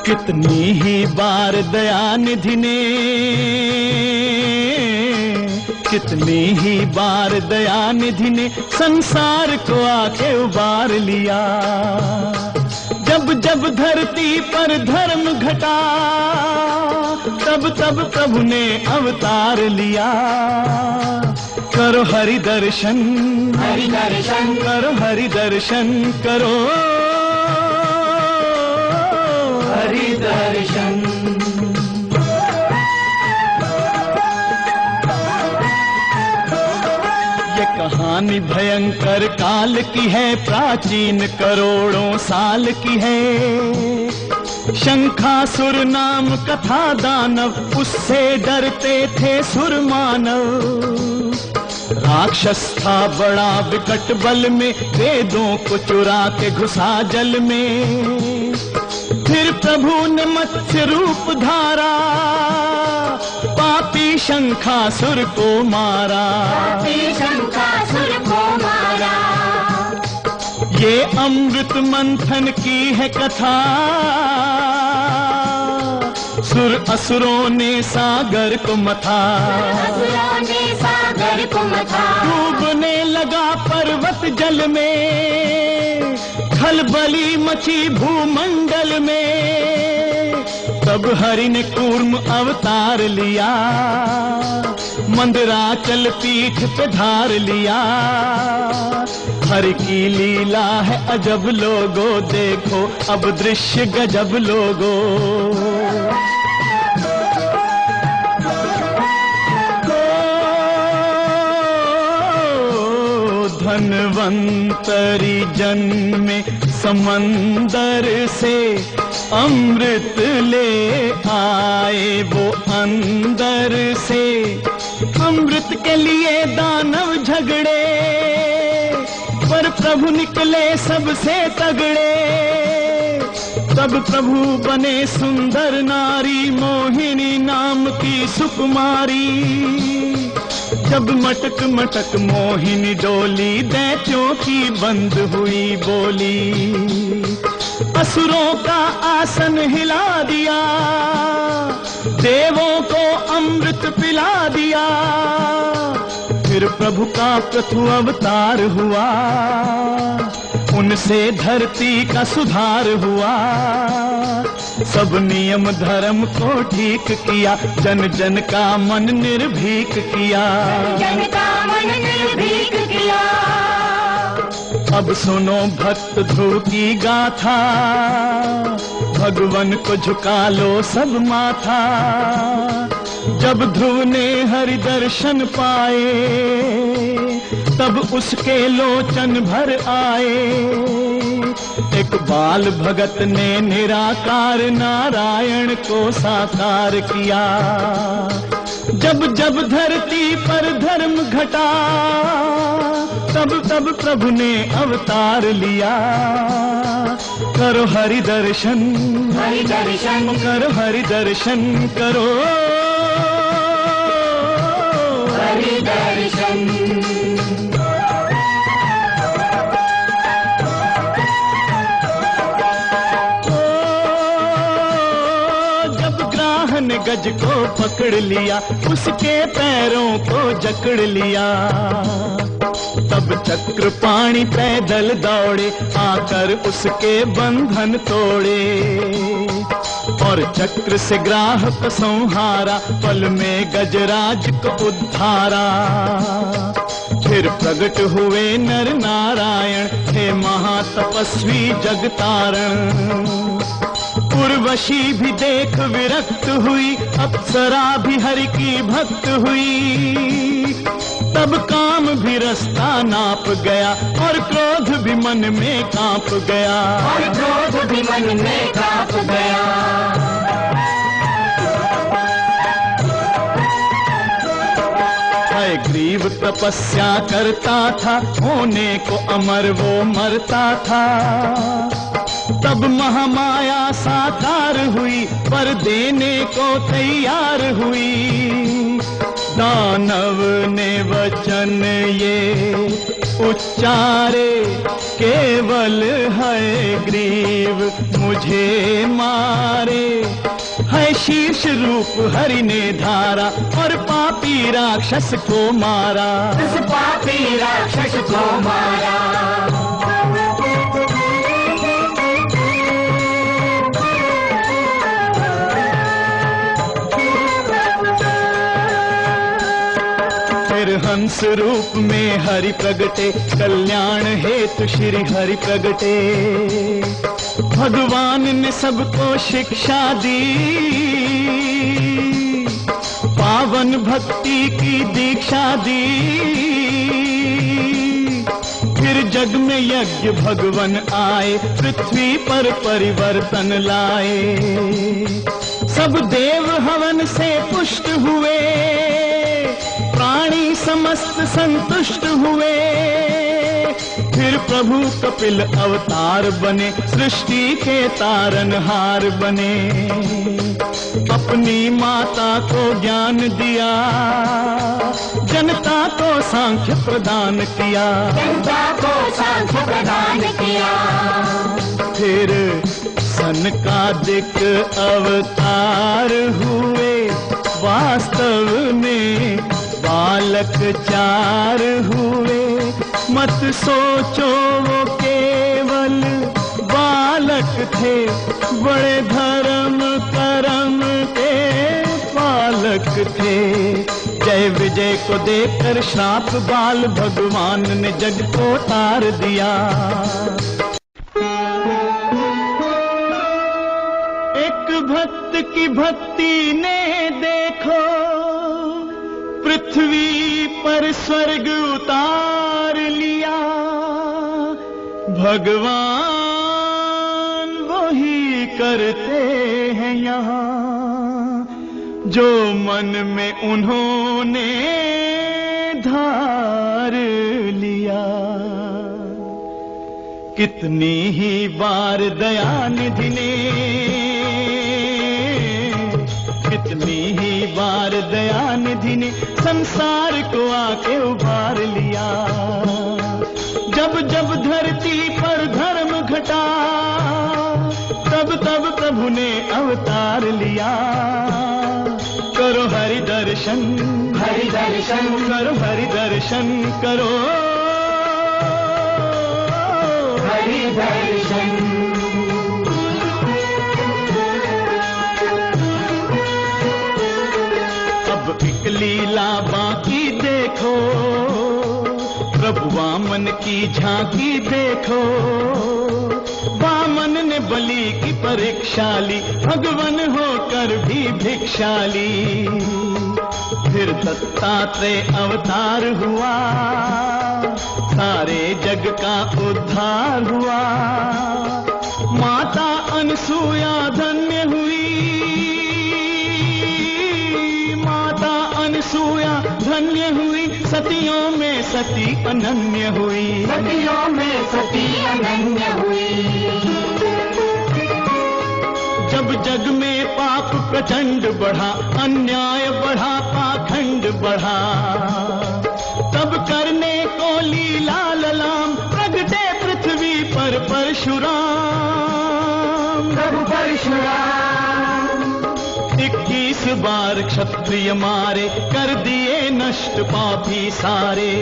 कितनी ही बार दयानिधि ने, कितनी ही बार दयानिधि ने संसार को आके उबार लिया। जब जब धरती पर धर्म घटा, तब तब प्रभु ने अवतार लिया। करो हरि दर्शन, हरि दर्शन करो, हरि दर्शन करो, हरि दर्शन। ये कहानी भयंकर काल की है, प्राचीन करोड़ों साल की है। शंखासुर नाम कथा दानव, उससे डरते थे सुर मानव। राक्षस था बड़ा विकट बल में, वेदों को चुरा के घुसा जल में। फिर प्रभु ने मत्स्य रूप धारा, पापी शंखासुर को मारा, पापी शंखासुर को मारा। ये अमृत मंथन की है कथा, सुर असुरों ने सागर को मथा, असुरों ने सागर को मथा। डूबने लगा पर्वत जल में, खलबली मची भूमंडल में। तब हरि ने कूर्म अवतार लिया, मंदराचल पीठ पे धार लिया। हरि की लीला है अजब लोगो, देखो अब दृश्य गजब लोगो। धन्वंतरी जन्मे समंदर से, अमृत ले आए वो अंदर से। अमृत के लिए दानव झगड़े, पर प्रभु निकले सबसे तगड़े। तब प्रभु बने सुंदर नारी, मोहिनी नाम की सुकुमारी। जब मटक मटक मोहिनी डोली, दैत्यों की बंद हुई बोली। असुरों का आसन हिला दिया, देवों को अमृत पिला दिया। फिर प्रभु का प्रथम अवतार हुआ, उनसे धरती का सुधार हुआ। सब नियम धर्म को ठीक किया, जन जन का मन निर्भीक किया, जन का मन निर्भीक किया। अब सुनो भक्त ध्रुव की गाथा, भगवान को झुका लो सब माथा। जब ध्रुव ने हरि दर्शन पाए, तब उसके लोचन भर आए। एक बाल भगत ने निराकार नारायण को साकार किया। जब जब धरती पर धर्म घटा, तब तब प्रभु ने अवतार लिया। करो हरि दर्शन, हरि दर्शन करो, हरि दर्शन करो, हरि दर्शन। ने गज को पकड़ लिया, उसके पैरों को जकड़ लिया। तब चक्र पाणी पैदल दौड़े, आकर उसके बंधन तोड़े। और चक्र से ग्राह को संहारा, पल में गजराज को उद्धारा। फिर प्रकट हुए नर नारायण, हे महातपस्वी जगतारण। उर्वशी भी देख विरक्त हुई, अप्सरा भी हरि की भक्त हुई। तब काम भी रास्ता नाप गया, और क्रोध भी मन में कांप गया, और क्रोध भी मन में कांप गया। ग्रीव तपस्या करता था, होने को अमर वो मरता था। तब महामाया साकार हुई, पर देने को तैयार हुई। दानव ने वचन ये उच्चारे, केवल है ग्रीव मुझे मारे। है शीर्ष रूप हरि ने धारा, और पापी राक्षस को मारा। उस पापी राक्षस को मारा। फिर हंस रूप में हरि प्रगटे, कल्याण हेतु श्री हरि प्रगटे। भगवान ने सबको शिक्षा दी, पावन भक्ति की दीक्षा दी। फिर जग में यज्ञ भगवन आए, पृथ्वी पर परिवर्तन लाए। सब देव हवन से पुष्ट हुए, प्राणी समस्त संतुष्ट हुए। फिर प्रभु कपिल अवतार बने, सृष्टि के तारनहार बने। अपनी माता को ज्ञान दिया, जनता को सांख्य प्रदान किया। जनता को सांख्य प्रदान किया। फिर सनकादिक अवतार हुए, वास्तव में बालक 4 हुए। मत सोचो वो केवल बालक थे, बड़े धर्म करम के पालक थे। जय विजय को देकर श्राप बाल, भगवान ने जग को तार दिया। एक भक्त की भक्ति ने देखो, पृथ्वी पर स्वर्ग उतार लिया। भगवान वही करते हैं यहाँ, जो मन में उन्होंने धार लिया। कितनी ही बार दयानिधि ने, कितनी ही बार दयानिधि ने संसार को आके उबार लिया। जब जब धरती पर धर्म घटा, तब तब प्रभु ने अवतार लिया। करो हरि दर्शन, हरि दर्शन करो हरि दर्शन करो, हरि दर्शन। अब एक लीला बाकी देखो, प्रभु वामन की झांकी देखो। वामन ने बलि की परीक्षा ली, भगवान होकर भी भिक्षा ली। फिर दत्तात्रेय अवतार हुआ, सारे जग का उद्धार हुआ। माता अनसुया धन्य हुई, माता अनसुया धन्य हुई। सतियों में सती अनन्य हुई, सतियों में सती अनन्य हुई। जब जग में पाप प्रचंड बढ़ा, अन्याय बढ़ा, पाखंड बढ़ा, तब करने को लीला ललाम, प्रगटे पृथ्वी पर परशुराम। प्रभु परशुराम 21 बार क्षत्रिय मारे, कर दिए नष्ट पापी सारे।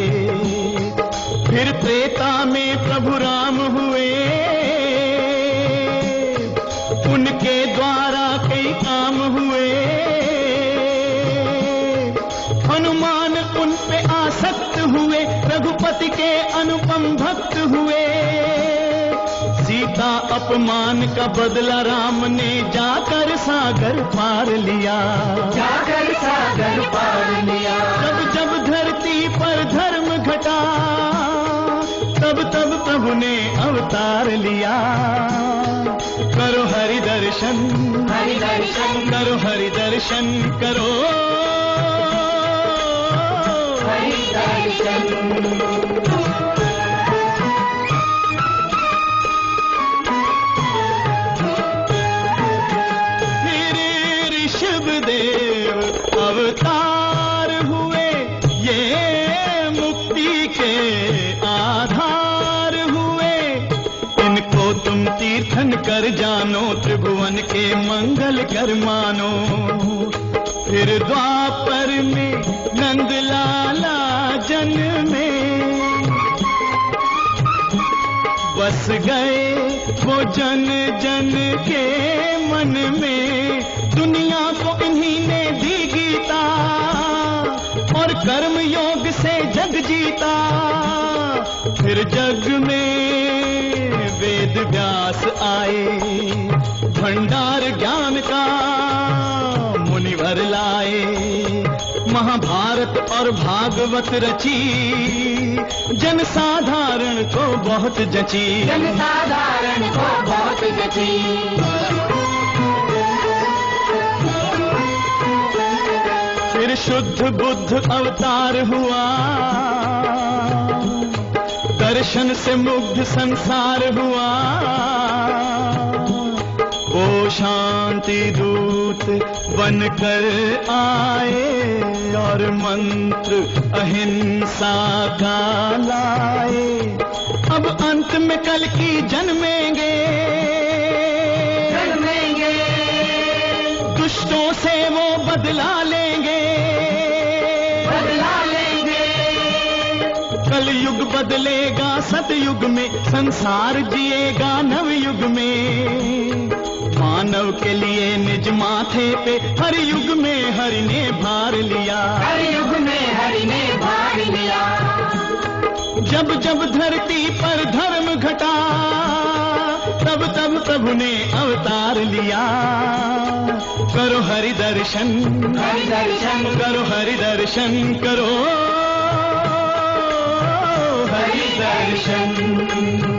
फिर त्रेता में प्रभु राम हुए, उनके द्वारा कई काम हुए। हनुमान उन पे आसक्त हुए, रघुपति के अनुपम भक्त हुए। सीता अपमान का बदला राम ने जाकर सागर पार लिया, जाकर सागर पार लिया। जब जब धरती पर धर्म घटा, तब तब प्रभु ने अवतार लिया। करो हरि दर्शन, हरि दर्शन करो हरि दर्शन करो, हरि दर्शन। कर जानो त्रिभुवन के मंगल कर मानो। फिर द्वापर में नंद लाला जन्मे, बस गए वो जन जन के मन में। दुनिया को इन्हीं ने दी गीता और कर्म योग से जग जीता। फिर जग में वेद व्यास आए, भंडार ज्ञान का मुनिवर लाए। महाभारत और भागवत रची, जनसाधारण को बहुत जची। जनसाधारण को बहुत जची। फिर शुद्ध बुद्ध अवतार हुआ, दर्शन से मुग्ध संसार हुआ। वो शांति दूत बनकर आए और मंत्र अहिंसा का लाए। अब अंत में कल की जन्मेंगे, दुष्टों से वो बदला लेंगे। कल युग बदलेगा सतयुग में, संसार जिएगा नवयुग में। मानव के लिए निज माथे पे हर युग में हरि ने भार लिया। हर युग में हरि ने भार लिया। जब जब धरती पर धर्म घटा, तब तब प्रभु ने अवतार लिया। करो हरि दर्शन, हरि दर्शन, करो हरि दर्शन, करो हरि दर्शन।